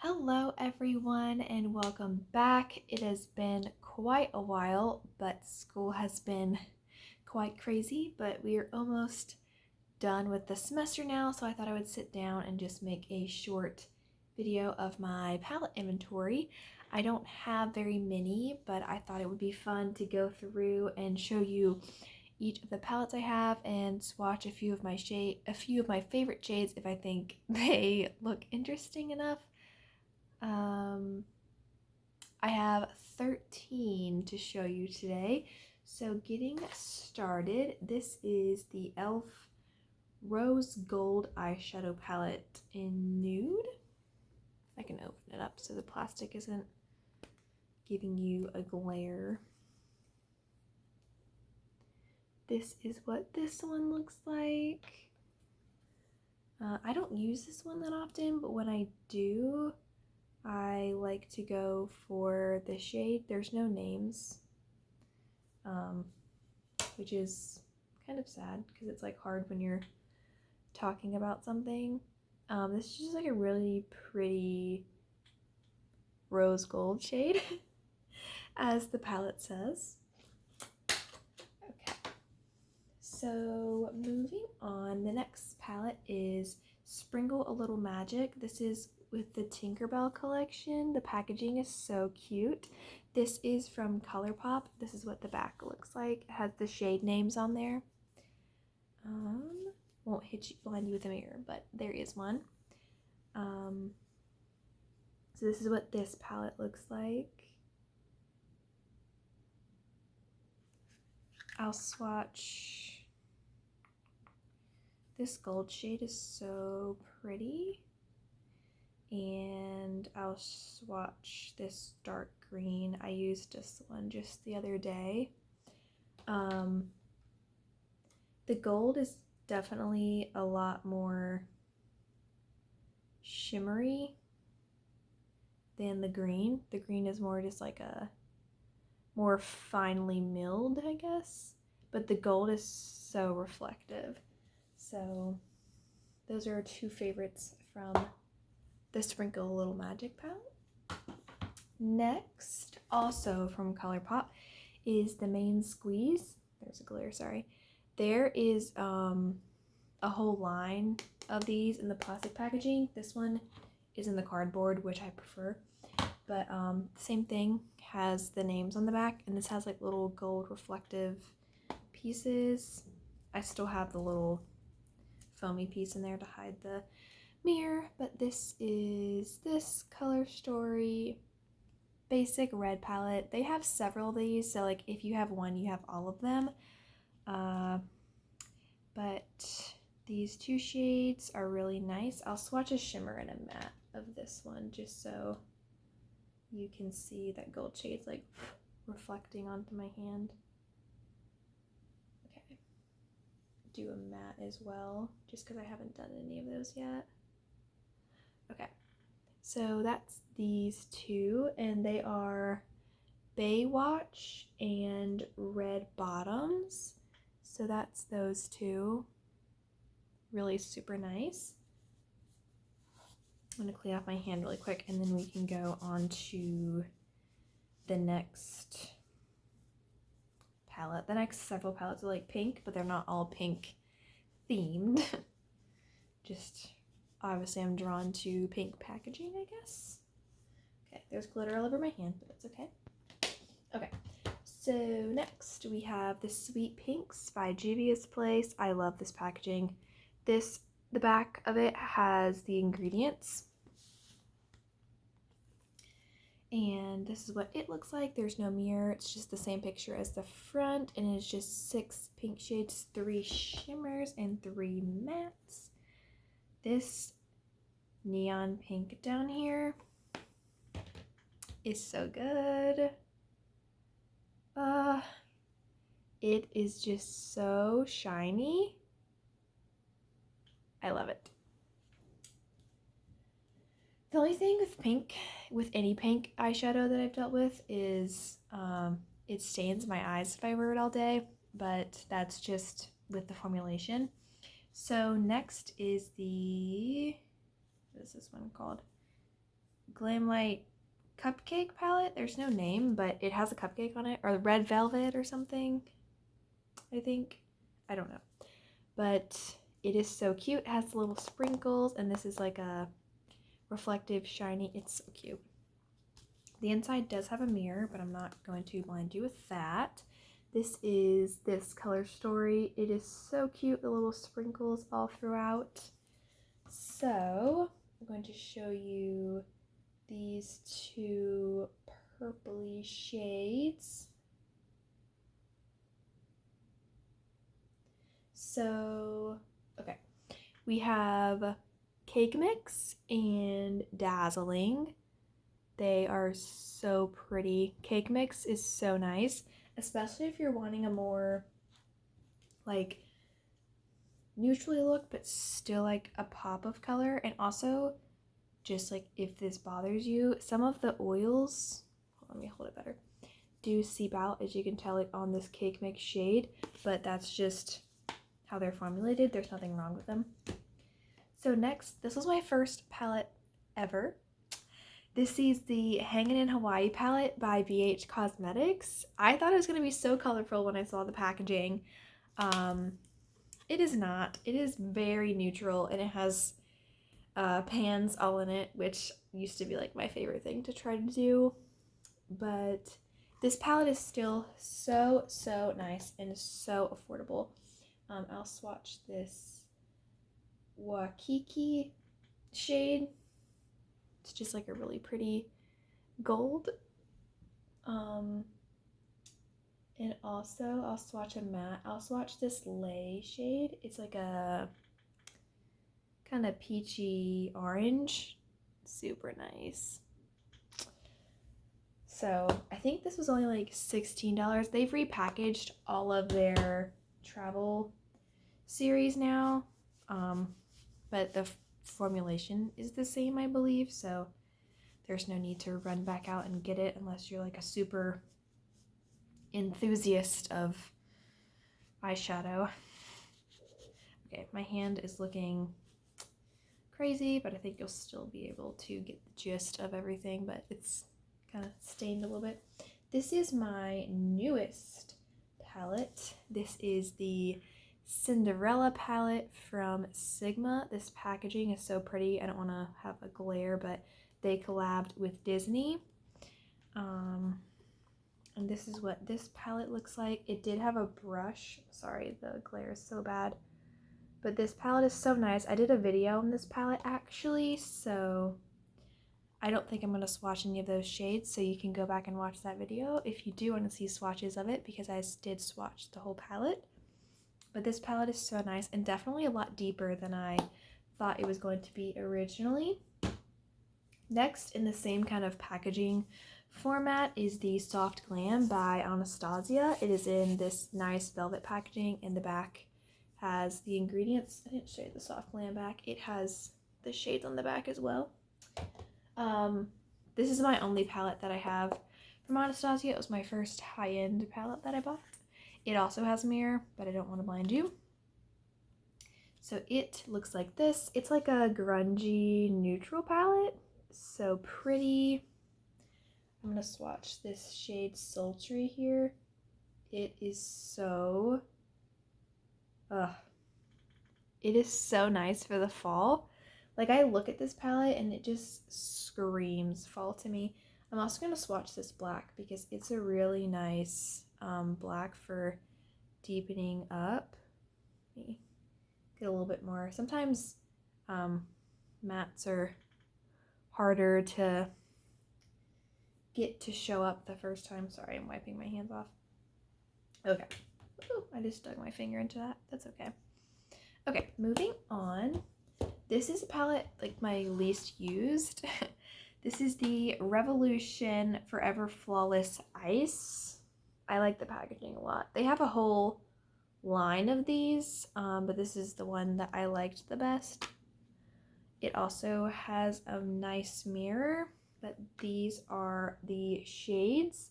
Hello everyone and welcome back. It has been quite a while, but school has been quite crazy, but we are almost done with the semester now, so I thought I would sit down and just make a short video of my palette inventory. I don't have very many, but I thought it would be fun to go through and show you each of the palettes I have and swatch a few of my favorite shades if I think they look interesting enough. I have 13 to show you today. So getting started, this is the e.l.f. Rose Gold Eyeshadow Palette in Nude. I can open it up so the plastic isn't giving you a glare. This is what this one looks like. I don't use this one that often, but when I do, I like to go for the shade. There's no names, which is kind of sad because it's like hard when you're talking about something. This is just like a really pretty rose gold shade, as the palette says. Okay, so moving on, the next palette is Sprinkle a Little Magic. This is with the Tinkerbell collection. The packaging is so cute. This is from ColourPop. This is what the back looks like. It has the shade names on there. Won't blind you with a mirror, but there is one. So this is what this palette looks like. I'll swatch. This gold shade is so pretty. And I'll swatch this dark green. I used this one just the other day. The gold is definitely a lot more shimmery than the green. The green is more just like a more finely milled, I guess. But the gold is so reflective. So those are two favorites from the Sprinkle a Little Magic palette. Next, also from ColourPop, is the Main Squeeze. There's a glare, sorry. There is a whole line of these in the plastic packaging. This one is in the cardboard, which I prefer. But same thing, has the names on the back, and this has like little gold reflective pieces. I still have the little foamy piece in there to hide the mirror, but this is this Color Story basic red palette. They have several of these, so like if you have one, you have all of them. But these two shades are really nice. I'll swatch a shimmer and a matte of this one just so you can see that gold shade's like reflecting onto my hand. Okay, do a matte as well, just because I haven't done any of those yet. Okay, so that's these two, and they are Baywatch and Red Bottoms. So that's those two. Really super nice. I'm gonna clean off my hand really quick, and then we can go on to the next palette. The next several palettes are like pink, but they're not all pink themed. Just obviously I'm drawn to pink packaging, I guess. Okay, there's glitter all over my hand, but that's okay. Okay, so next we have the Sweet Pinks by Juvia's Place. I love this packaging. The back of it has the ingredients. And this is what it looks like. There's no mirror. It's just the same picture as the front, and it's just 6 pink shades, 3 shimmers, and 3 mattes. This neon pink down here is so good. It is just so shiny. I love it. The only thing with pink, with any pink eyeshadow that I've dealt with, is it stains my eyes if I wear it all day, but that's just with the formulation. So next is what is this one called? Glam Light Cupcake palette. There's no name, but it has a cupcake on it, or red velvet or something, I think. I don't know. But it is so cute. It has little sprinkles, and this is like a reflective, shiny. It's so cute. The inside does have a mirror, but I'm not going to blind you with that. This is this color story. It is so cute, the little sprinkles all throughout. So I'm going to show you these two purpley shades. So, okay, we have Cake Mix and Dazzling. They are so pretty. Cake Mix is so nice, especially if you're wanting a more like neutrally look, but still like a pop of color. And also, just like if this bothers you, some of the oils, let me hold it better, do seep out, as you can tell, like on this Cake Mix shade, but that's just how they're formulated. There's nothing wrong with them. So next, this was my first palette ever. This is the Hangin' in Hawaii palette by BH Cosmetics. I thought it was going to be so colorful when I saw the packaging. It is not. It is very neutral, and it has pans all in it, which used to be like my favorite thing to try to do. But this palette is still so, so nice and so affordable. I'll swatch this Waikiki shade. It's just like a really pretty gold. And also I'll swatch a matte. I'll swatch this Lay shade. It's like a kind of peachy orange. Super nice. So I think this was only like $16. They've repackaged all of their travel series now, but the formulation is the same, I believe, so there's no need to run back out and get it unless you're like a super enthusiast of eyeshadow. Okay, my hand is looking crazy, but I think you'll still be able to get the gist of everything, but it's kind of stained a little bit. This is my newest palette. This is the Cinderella palette from Sigma. This packaging is so pretty. I don't want to have a glare, but they collabed with Disney. And this is what this palette looks like. It did have a brush. Sorry, the glare is so bad. But this palette is so nice. I did a video on this palette actually, so I don't think I'm going to swatch any of those shades, so you can go back and watch that video if you do want to see swatches of it, because I did swatch the whole palette. But this palette is so nice and definitely a lot deeper than I thought it was going to be originally. Next, in the same kind of packaging format, is the Soft Glam by Anastasia. It is in this nice velvet packaging, and the back has the ingredients. I didn't show you the Soft Glam back. It has the shades on the back as well. This is my only palette that I have from Anastasia. It was my first high-end palette that I bought. It also has a mirror, but I don't want to blind you. So it looks like this. It's like a grungy neutral palette. So pretty. I'm going to swatch this shade Sultry here. It is so... it is so nice for the fall. Like, I look at this palette and it just screams fall to me. I'm also going to swatch this black because it's a really nice black for deepening up. Let me get a little bit more. Sometimes mattes are harder to get to show up the first time. Sorry, I'm wiping my hands off. Okay. Ooh, I just dug my finger into that. That's okay. Okay, moving on. This is a palette like my least used. This is the Revolution Forever Flawless Ice. I like the packaging a lot. They have a whole line of these, but this is the one that I liked the best. It also has a nice mirror, but these are the shades.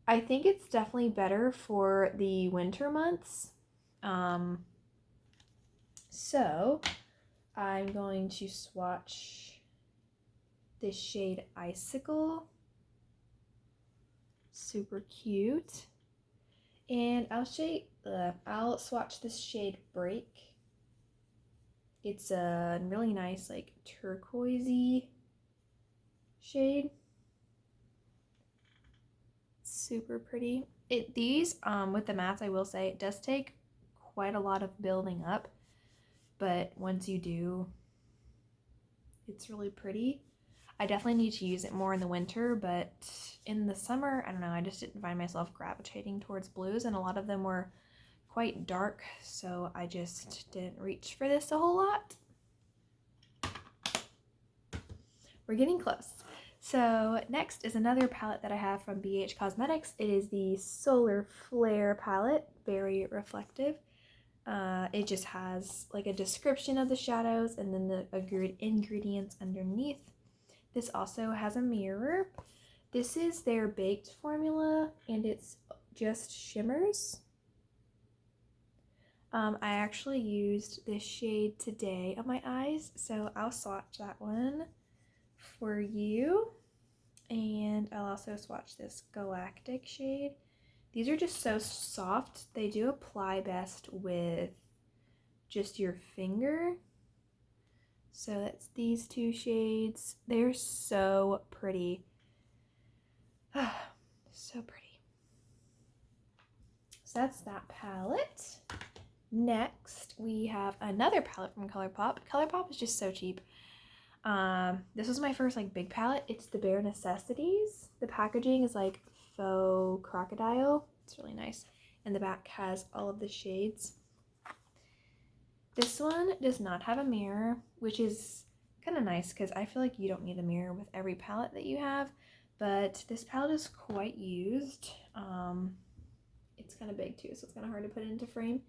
I think it's definitely better for the winter months. So I'm going to swatch this shade Icicle. Super cute. And I'll swatch this shade Break. It's a really nice like turquoisey shade. Super pretty. These with the mattes, I will say it does take quite a lot of building up, but once you do, it's really pretty. I definitely need to use it more in the winter, but in the summer, I don't know, I just didn't find myself gravitating towards blues, and a lot of them were quite dark, so I just didn't reach for this a whole lot. We're getting close. So next is another palette that I have from BH Cosmetics. It is the Solar Flare palette, very reflective. It just has like a description of the shadows and then the ingredients underneath. This also has a mirror. This is their baked formula and it's just shimmers. I actually used this shade today on my eyes, so I'll swatch that one for you. And I'll also swatch this Galactic shade. These are just so soft. They do apply best with just your finger. So that's these two shades. They're so pretty. So pretty. So that's that palette. Next, we have another palette from ColourPop. ColourPop is just so cheap. This was my first like big palette. It's the Bare Necessities. The packaging is like faux crocodile. It's really nice. And the back has all of the shades. This one does not have a mirror, which is kind of nice because I feel like you don't need a mirror with every palette that you have. But this palette is quite used. It's kind of big too, so it's kind of hard to put it into frame.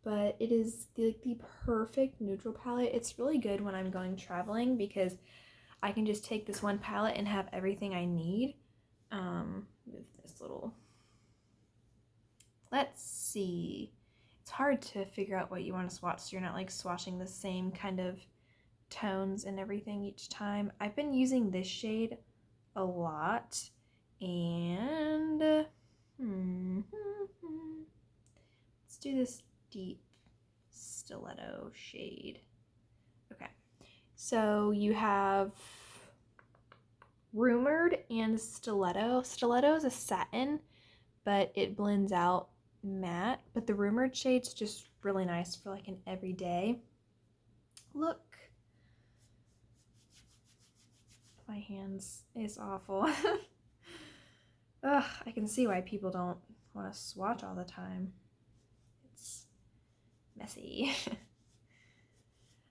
But it is the perfect neutral palette. It's really good when I'm going traveling because I can just take this one palette and have everything I need. With this little, let's see. It's hard to figure out what you want to swatch so you're not like swatching the same kind of tones and everything each time. I've been using this shade a lot and let's do this deep stiletto shade. Okay, so you have Rumored and Stiletto. Stiletto is a satin, but it blends out matte, but the Rumored shade's just really nice for like an everyday look. My hands is awful. Ugh, I can see why people don't want to swatch all the time. It's messy.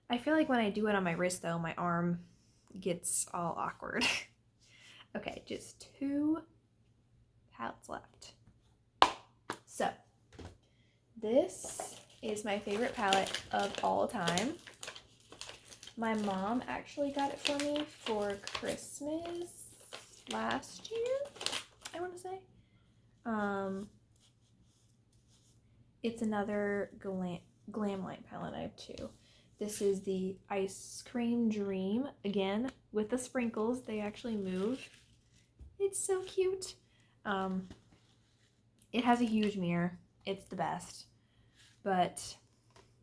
I feel like when I do it on my wrist though, my arm gets all awkward. Okay, just 2 palettes left. So, this is my favorite palette of all time. My mom actually got it for me for Christmas last year, I want to say. It's another Glam light palette. I have 2. This is the Ice Cream Dream, again, with the sprinkles. They actually move. It's so cute. It has a huge mirror. It's the best. But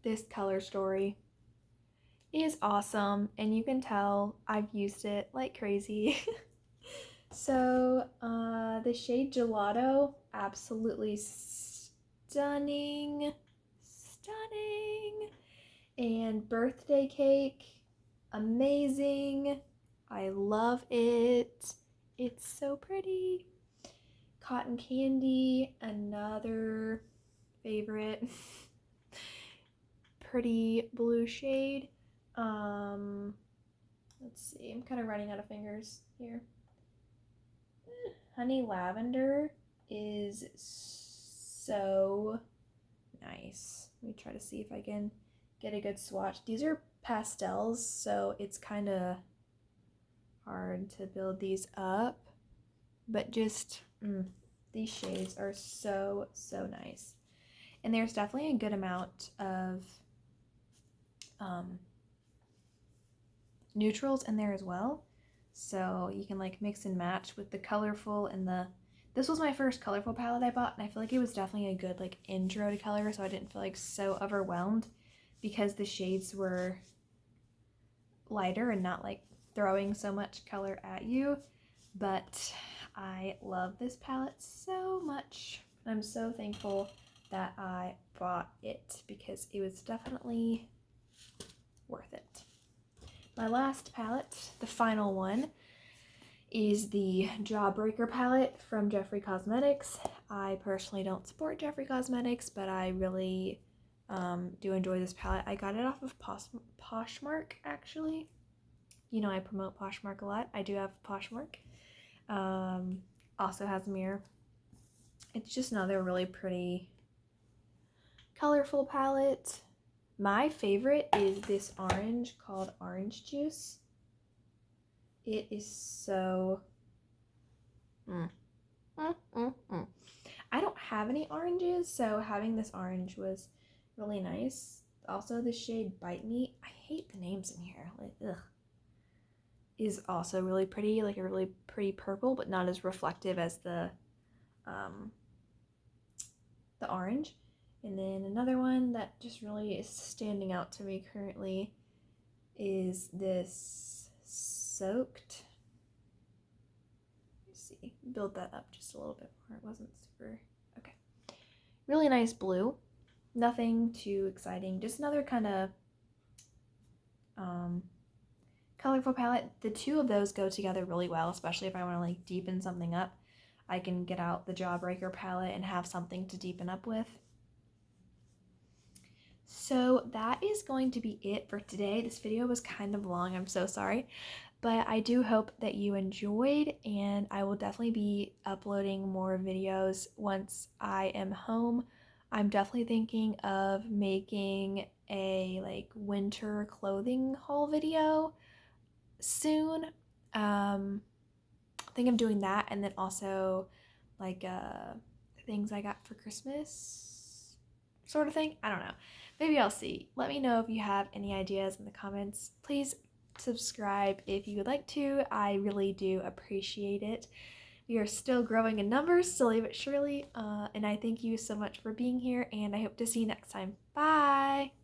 this color story is awesome, and you can tell I've used it like crazy. So, the shade Gelato, absolutely stunning. Stunning. And Birthday Cake, amazing. I love it. It's so pretty. Cotton Candy, another favorite. Pretty blue shade. Let's see, I'm kind of running out of fingers here. Honey Lavender is so nice. Let me try to see if I can get a good swatch. These are pastels, so it's kind of hard to build these up, but just these shades are so nice. And there's definitely a good amount of neutrals in there as well. So you can like mix and match with the colorful and this was my first colorful palette I bought, and I feel like it was definitely a good like intro to color, so I didn't feel like so overwhelmed because the shades were lighter and not like throwing so much color at you. But I love this palette so much. I'm so thankful that I bought it because it was definitely worth it. My last palette, the final one, is the Jawbreaker palette from Jeffree Cosmetics. I personally don't support Jeffree Cosmetics, but I really do enjoy this palette. I got it off of Poshmark, actually. You know I promote Poshmark a lot. I do have Poshmark. Also has a mirror. It's just another really pretty, colorful palette. My favorite is this orange called Orange Juice. It is so... I don't have any oranges, so having this orange was really nice. Also, the shade Bite Me, I hate the names in here. Like, ugh. Is also really pretty, like a really pretty purple, but not as reflective as the orange. And then another one that just really is standing out to me currently is this Soaked. Let's see, build that up just a little bit more. It wasn't super, okay. Really nice blue. Nothing too exciting, just another kind of colorful palette. The two of those go together really well, especially if I want to like deepen something up. I can get out the Jawbreaker palette and have something to deepen up with. So that is going to be it for today. This video was kind of long, I'm so sorry, but I do hope that you enjoyed, and I will definitely be uploading more videos once I am home. I'm definitely thinking of making a like winter clothing haul video soon. I think I'm doing that, and then also like things I got for Christmas sort of thing. I don't know. Maybe I'll see. Let me know if you have any ideas in the comments. Please subscribe if you would like to. I really do appreciate it. We are still growing in numbers, slowly but surely, and I thank you so much for being here, and I hope to see you next time. Bye!